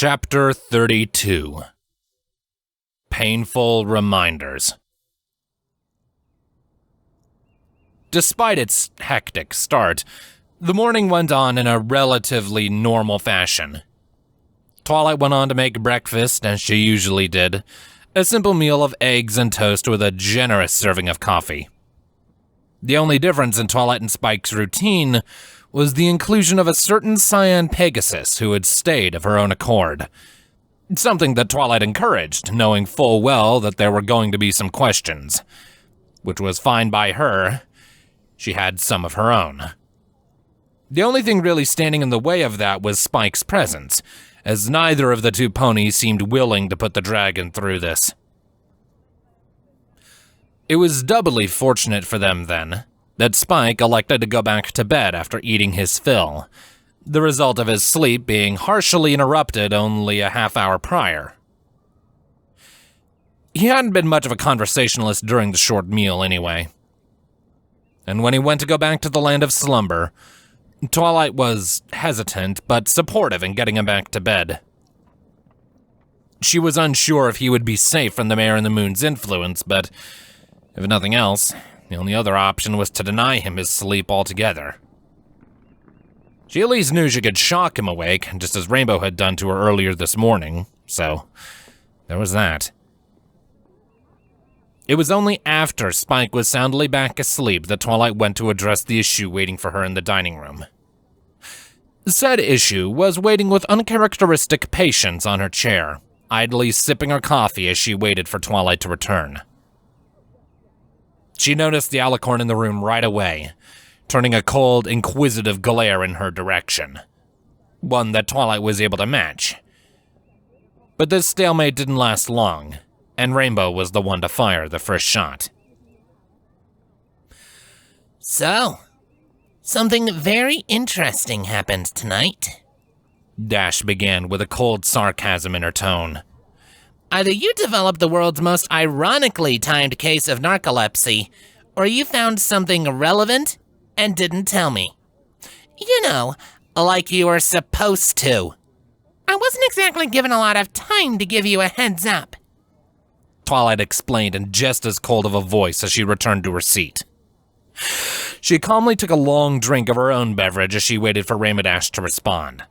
Chapter 32 Painful Reminders. Despite its hectic start, the morning went on in a relatively normal fashion. Twilight went on to make breakfast, as she usually did, a simple meal of eggs and toast with a generous serving of coffee. The only difference in Twilight and Spike's routine was the inclusion of a certain Cyan Pegasus who had stayed of her own accord. Something that Twilight encouraged, knowing full well that there were going to be some questions. Which was fine by her. She had some of her own. The only thing really standing in the way of that was Spike's presence, as neither of the two ponies seemed willing to put the dragon through this. It was doubly fortunate for them, then, that Spike elected to go back to bed after eating his fill, the result of his sleep being harshly interrupted only a half hour prior. He hadn't been much of a conversationalist during the short meal anyway. And when he went to go back to the land of slumber, Twilight was hesitant but supportive in getting him back to bed. She was unsure if he would be safe from the Mare and the Moon's influence, but if nothing else, the only other option was to deny him his sleep altogether. She at least knew she could shock him awake, just as Rainbow had done to her earlier this morning, so there was that. It was only after Spike was soundly back asleep that Twilight went to address the issue waiting for her in the dining room. Said issue was waiting with uncharacteristic patience on her chair, idly sipping her coffee as she waited for Twilight to return. She noticed the alicorn in the room right away, turning a cold, inquisitive glare in her direction. One that Twilight was able to match. But this stalemate didn't last long, and Rainbow was the one to fire the first shot. So, something very interesting happened tonight. Dash began with a cold sarcasm in her tone. Either you developed the world's most ironically timed case of narcolepsy, or you found something relevant and didn't tell me. You know, like you were supposed to. I wasn't exactly given a lot of time to give you a heads up. Twilight explained in just as cold of a voice as she returned to her seat. She calmly took a long drink of her own beverage as she waited for Rainbow to respond.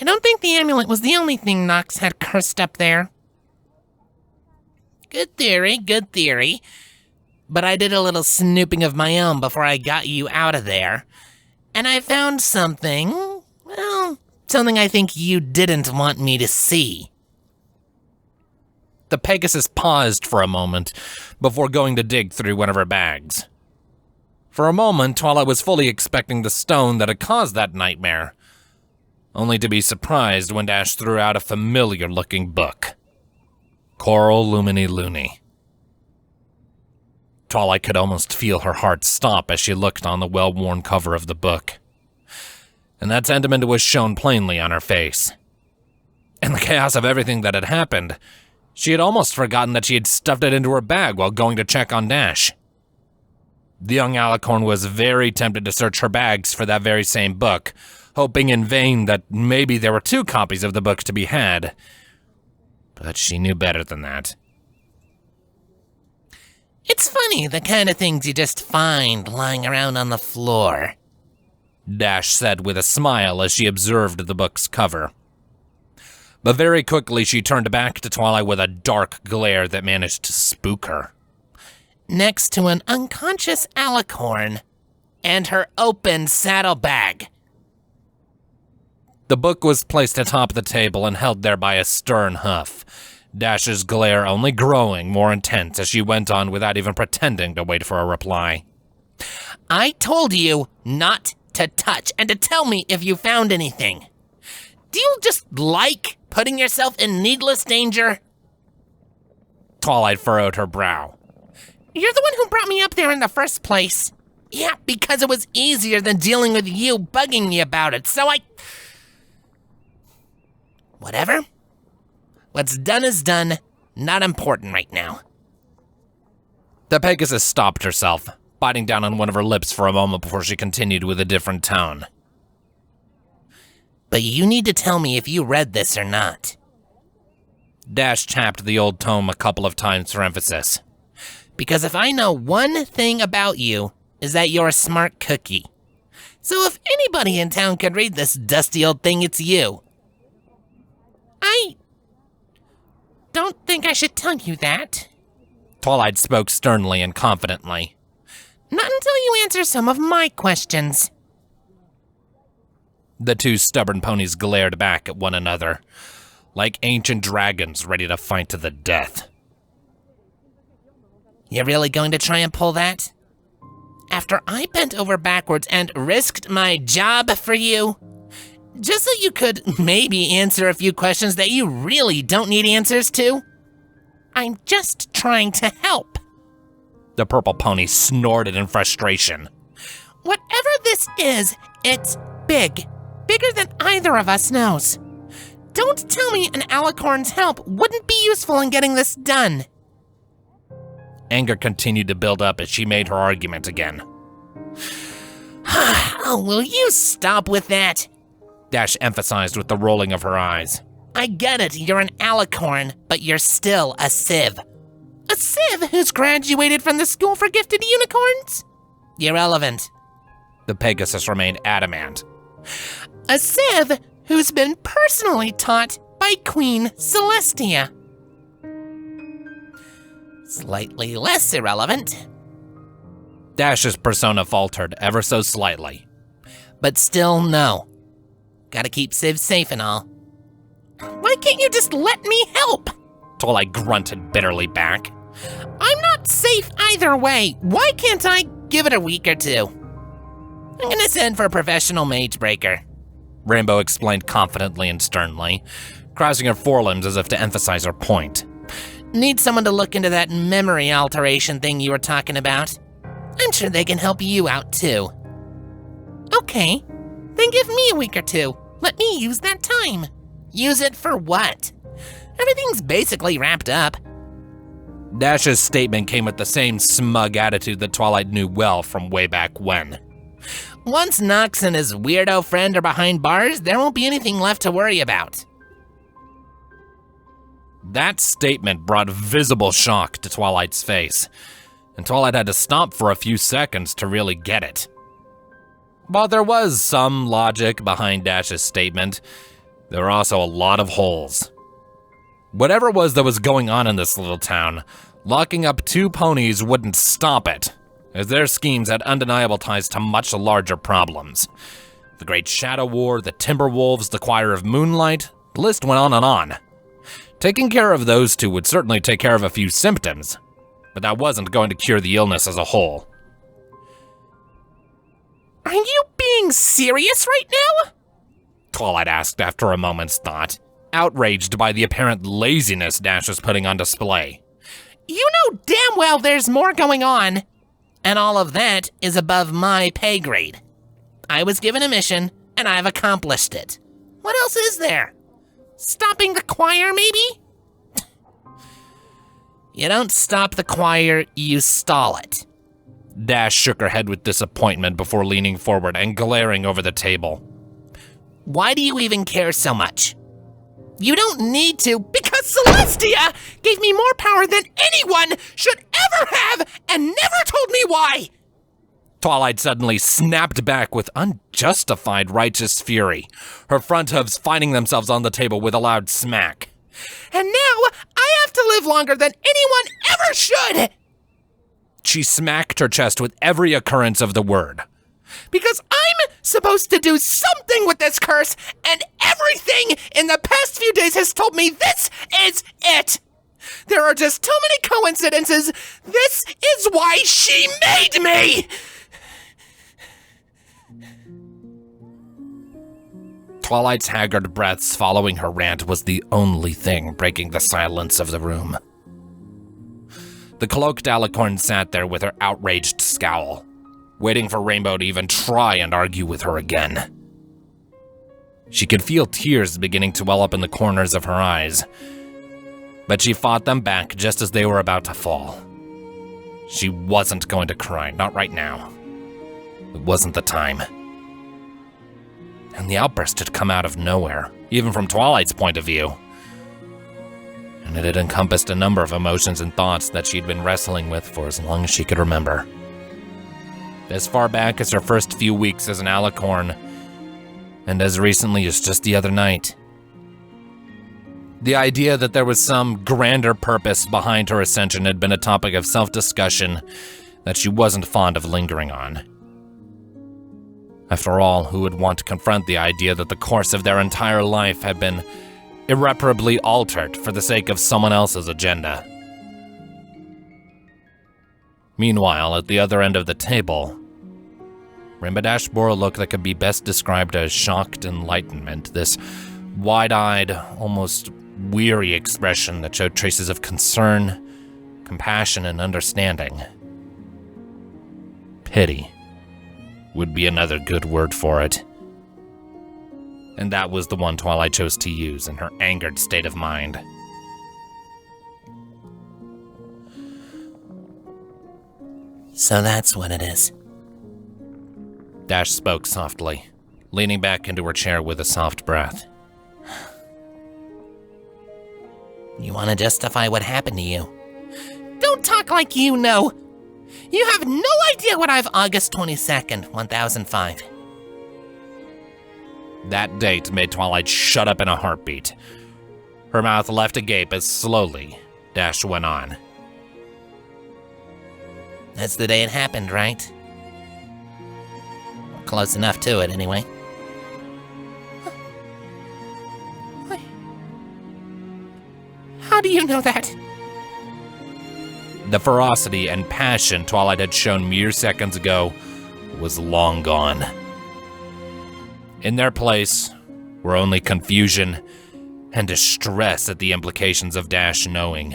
I don't think the amulet was the only thing Nox had cursed up there. Good theory. But I did a little snooping of my own before I got you out of there. And I found something, well, something I think you didn't want me to see. The Pegasus paused for a moment before going to dig through one of her bags. For a moment, Twilight was fully expecting the stone that had caused that nightmare, only to be surprised when Dash threw out a familiar-looking book. Coral Lumini Luni. Twilight could almost feel her heart stop as she looked on the well-worn cover of the book. And that sentiment was shown plainly on her face. In the chaos of everything that had happened, she had almost forgotten that she had stuffed it into her bag while going to check on Dash. The young alicorn was very tempted to search her bags for that very same book, hoping in vain that maybe there were 2 copies of the book to be had. But she knew better than that. It's funny, the kind of things you just find lying around on the floor, Dash said with a smile as she observed the book's cover. But very quickly she turned back to Twilight with a dark glare that managed to spook her. Next to an unconscious alicorn and her open saddlebag. The book was placed atop the table and held there by a stern huff, Dash's glare only growing more intense as she went on without even pretending to wait for a reply. I told you not to touch and to tell me if you found anything. Do you just like putting yourself in needless danger? Twilight furrowed her brow. You're the one who brought me up there in the first place. Yeah, because it was easier than dealing with you bugging me about it, so Whatever. What's done is done. Not important right now. The Pegasus stopped herself, biting down on one of her lips for a moment before she continued with a different tone. But you need to tell me if you read this or not. Dash tapped the old tome a couple of times for emphasis. Because if I know one thing about you, is that you're a smart cookie. So if anybody in town could read this dusty old thing, it's you. I don't think I should tell you that. Twilight spoke sternly and confidently. Not until you answer some of my questions. The two stubborn ponies glared back at one another, like ancient dragons ready to fight to the death. You're really going to try and pull that? After I bent over backwards and risked my job for you? Just so you could maybe answer a few questions that you really don't need answers to? I'm just trying to help. The purple pony snorted in frustration. Whatever this is, it's big. Bigger than either of us knows. Don't tell me an alicorn's help wouldn't be useful in getting this done. Anger continued to build up as she made her argument again. Oh, will you stop with that? Dash emphasized with the rolling of her eyes. I get it, you're an alicorn, but you're still a civ. A civ who's graduated from the School for Gifted Unicorns? Irrelevant. The Pegasus remained adamant. A civ who's been personally taught by Queen Celestia. Slightly less irrelevant. Dash's persona faltered ever so slightly. But still no. Gotta keep civs safe and all. Why can't you just let me help? Twilight grunted bitterly back. I'm not safe either way. Why can't I give it a week or two? I'm gonna send for a professional mage breaker. Rainbow explained confidently and sternly, crossing her forelimbs as if to emphasize her point. Need someone to look into that memory alteration thing you were talking about. I'm sure they can help you out too. Okay, then give me a week or two. Let me use that time. Use it for what? Everything's basically wrapped up. Dash's statement came with the same smug attitude that Twilight knew well from way back when. Once Nox and his weirdo friend are behind bars, there won't be anything left to worry about. That statement brought visible shock to Twilight's face, and Twilight had to stop for a few seconds to really get it. While there was some logic behind Dash's statement, there were also a lot of holes. Whatever it was that was going on in this little town, locking up two ponies wouldn't stop it, as their schemes had undeniable ties to much larger problems. The Great Shadow War, the Timberwolves, the Choir of Moonlight, the list went on and on. Taking care of those two would certainly take care of a few symptoms, but that wasn't going to cure the illness as a whole. Are you being serious right now? Twilight asked after a moment's thought, outraged by the apparent laziness Dash was putting on display. You know damn well there's more going on, and all of that is above my pay grade. I was given a mission, and I've accomplished it. What else is there? Stopping the choir, maybe? You don't stop the choir, you stall it. Dash shook her head with disappointment before leaning forward and glaring over the table. Why do you even care so much? You don't need to, because Celestia gave me more power than anyone should ever have and never told me why. Twilight suddenly snapped back with unjustified righteous fury, her front hooves finding themselves on the table with a loud smack. And now I have to live longer than anyone ever should! She smacked her chest with every occurrence of the word. Because I'm supposed to do something with this curse, and everything in the past few days has told me this is it! There are just too many coincidences. This is why she made me! Twilight's haggard breaths following her rant was the only thing breaking the silence of the room. The cloaked alicorn sat there with her outraged scowl, waiting for Rainbow to even try and argue with her again. She could feel tears beginning to well up in the corners of her eyes, but she fought them back just as they were about to fall. She wasn't going to cry, not right now. It wasn't the time. And the outburst had come out of nowhere, even from Twilight's point of view. And it had encompassed a number of emotions and thoughts that she'd been wrestling with for as long as she could remember. As far back as her first few weeks as an alicorn, and as recently as just the other night. The idea that there was some grander purpose behind her ascension had been a topic of self-discussion that she wasn't fond of lingering on. After all, who would want to confront the idea that the course of their entire life had been irreparably altered for the sake of someone else's agenda? Meanwhile, at the other end of the table, Rainbow Dash bore a look that could be best described as shocked enlightenment, this wide-eyed, almost weary expression that showed traces of concern, compassion, and understanding. Pity would be another good word for it. And that was the one Twilight chose to use in her angered state of mind. So that's what it is. Dash spoke softly, leaning back into her chair with a soft breath. You want to justify what happened to you? Don't talk like you know. You have no idea what I've August 22nd, 1005. That date made Twilight shut up in a heartbeat. Her mouth left agape as slowly Dash went on. That's the day it happened, right? Close enough to it, anyway. How do you know that? The ferocity and passion Twilight had shown mere seconds ago was long gone. In their place were only confusion and distress at the implications of Dash knowing.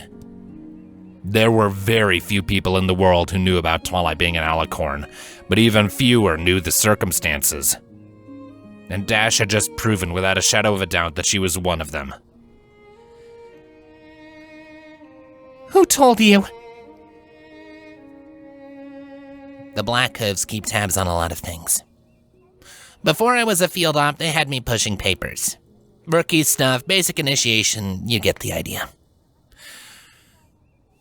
There were very few people in the world who knew about Twilight being an alicorn, but even fewer knew the circumstances. And Dash had just proven without a shadow of a doubt that she was one of them. Who told you? The Black Hooves keep tabs on a lot of things. Before I was a field op, they had me pushing papers. Rookie stuff, basic initiation, you get the idea.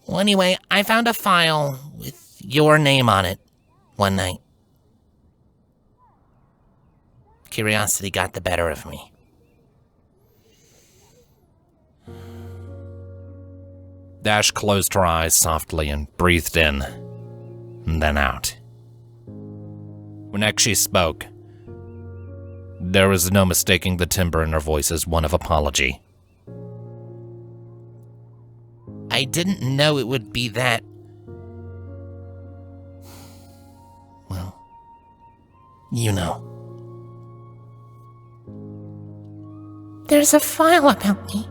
Well, anyway, I found a file with your name on it one night. Curiosity got the better of me. Dash closed her eyes softly and breathed in, and then out. When next she spoke, there was no mistaking the timbre in her voice as one of apology. I didn't know it would be that... Well, you know. There's a file about me.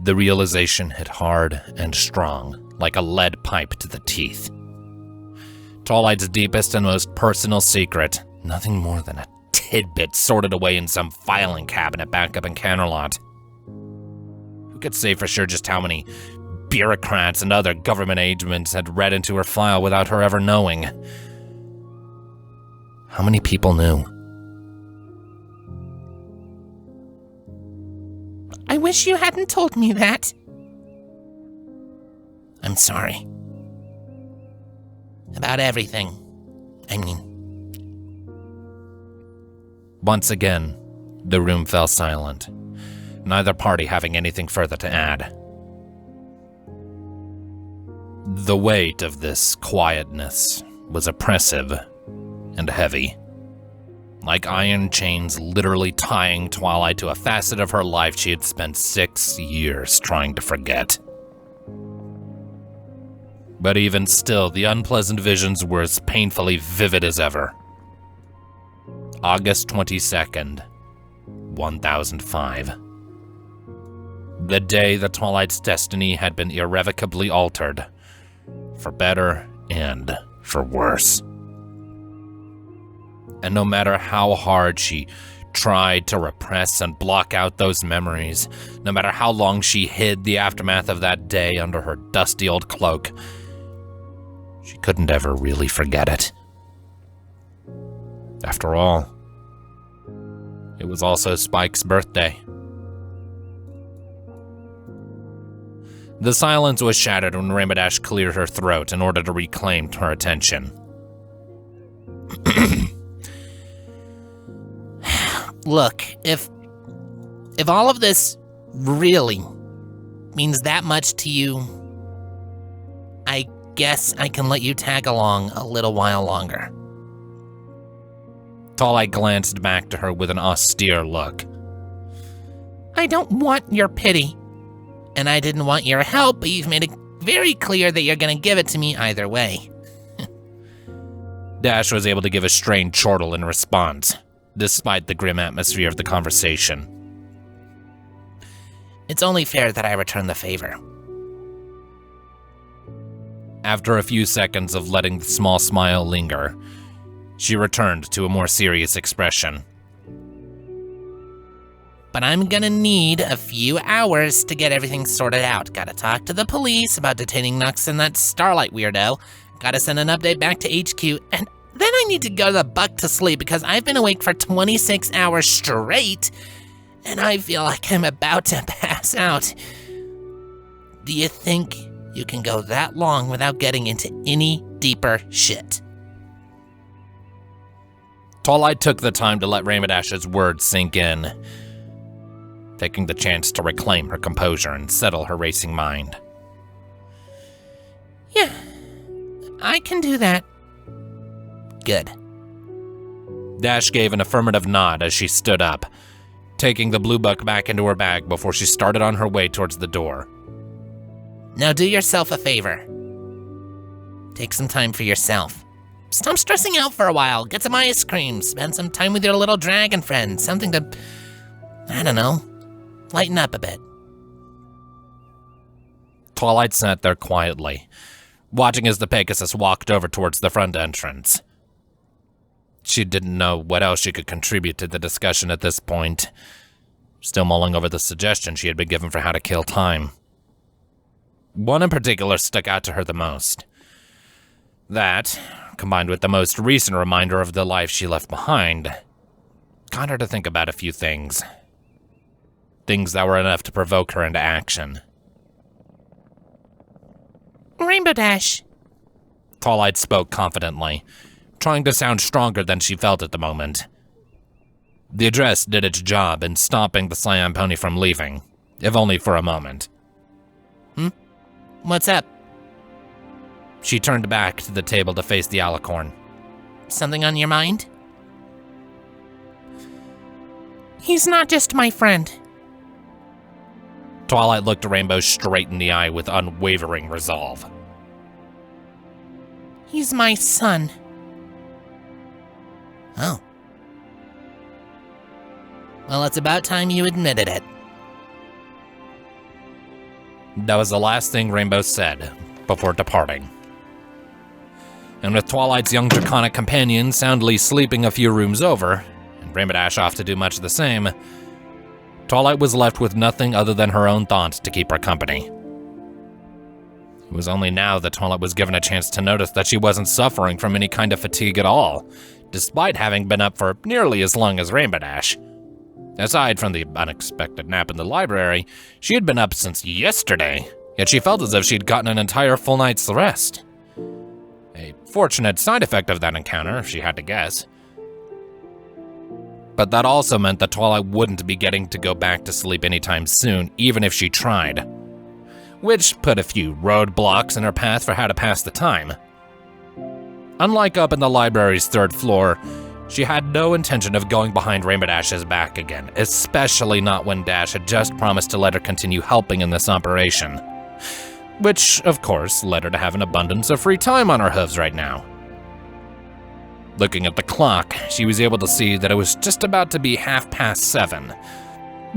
The realization hit hard and strong, like a lead pipe to the teeth. Twilight's deepest and most personal secret, nothing more than a tidbit sorted away in some filing cabinet back up in Canterlot. Who could say for sure just how many bureaucrats and other government agents had read into her file without her ever knowing? How many people knew? I wish you hadn't told me that. I'm sorry. About everything. I mean... Once again, the room fell silent, neither party having anything further to add. The weight of this quietness was oppressive and heavy, like iron chains literally tying Twilight to a facet of her life she had spent 6 years trying to forget. But even still, the unpleasant visions were as painfully vivid as ever. August 22nd, 1005. The day that Twilight's destiny had been irrevocably altered, for better and for worse. And no matter how hard she tried to repress and block out those memories, no matter how long she hid the aftermath of that day under her dusty old cloak, she couldn't ever really forget it. After all, It was also Spike's birthday. The silence was shattered when Rainbow Dash cleared her throat in order to reclaim her attention. Look, if all of this really means that much to you, I guess I can let you tag along a little while longer. Twilight glanced back to her with an austere look. I don't want your pity. And I didn't want your help, but you've made it very clear that you're gonna give it to me either way. Dash was able to give a strained chortle in response, despite the grim atmosphere of the conversation. It's only fair that I return the favor. After a few seconds of letting the small smile linger, she returned to a more serious expression. But I'm gonna need a few hours to get everything sorted out. Gotta talk to the police about detaining Nux and that Starlight weirdo. Gotta send an update back to HQ, and then I need to go to the buck to sleep because I've been awake for 26 hours straight, and I feel like I'm about to pass out. Do you think you can go that long without getting into any deeper shit? Twilight took the time to let Rainbow Dash's words sink in, taking the chance to reclaim her composure and settle her racing mind. Yeah, I can do that. Good. Dash gave an affirmative nod as she stood up, taking the blue book back into her bag before she started on her way towards the door. Now do yourself a favor. Take some time for yourself. Stop stressing out for a while. Get some ice cream. Spend some time with your little dragon friend. Something to, I don't know, lighten up a bit. Twilight sat there quietly, watching as the Pegasus walked over towards the front entrance. She didn't know what else she could contribute to the discussion at this point, still mulling over the suggestion she had been given for how to kill time. One in particular stuck out to her the most. That, combined with the most recent reminder of the life she left behind, got her to think about a few things. Things that were enough to provoke her into action. Rainbow Dash. Twilight spoke confidently, trying to sound stronger than she felt at the moment. The address did its job in stopping the Cyan Pony from leaving, if only for a moment. What's up? She turned back to the table to face the alicorn. Something on your mind? He's not just my friend. Twilight looked Rainbow straight in the eye with unwavering resolve. He's my son. Oh. Well, it's about time you admitted it. That was the last thing Rainbow said before departing. And with Twilight's young draconic companion soundly sleeping a few rooms over, and Rainbow Dash off to do much the same, Twilight was left with nothing other than her own thoughts to keep her company. It was only now that Twilight was given a chance to notice that she wasn't suffering from any kind of fatigue at all, despite having been up for nearly as long as Rainbow Dash. Aside from the unexpected nap in the library, she had been up since yesterday, yet she felt as if she'd gotten an entire full night's rest. A fortunate side effect of that encounter, if she had to guess. But that also meant that Twilight wouldn't be getting to go back to sleep anytime soon, even if she tried. Which put a few roadblocks in her path for how to pass the time. Unlike up in the library's third floor, she had no intention of going behind Rainbow Dash's back again, especially not when Dash had just promised to let her continue helping in this operation. Which, of course, led her to have an abundance of free time on her hooves right now. Looking at the clock, she was able to see that it was just about to be 7:30.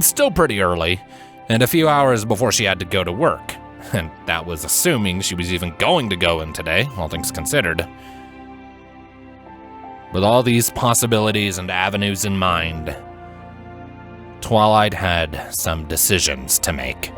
Still pretty early, and a few hours before she had to go to work. And that was assuming she was even going to go in today, all things considered. With all these possibilities and avenues in mind, Twilight had some decisions to make.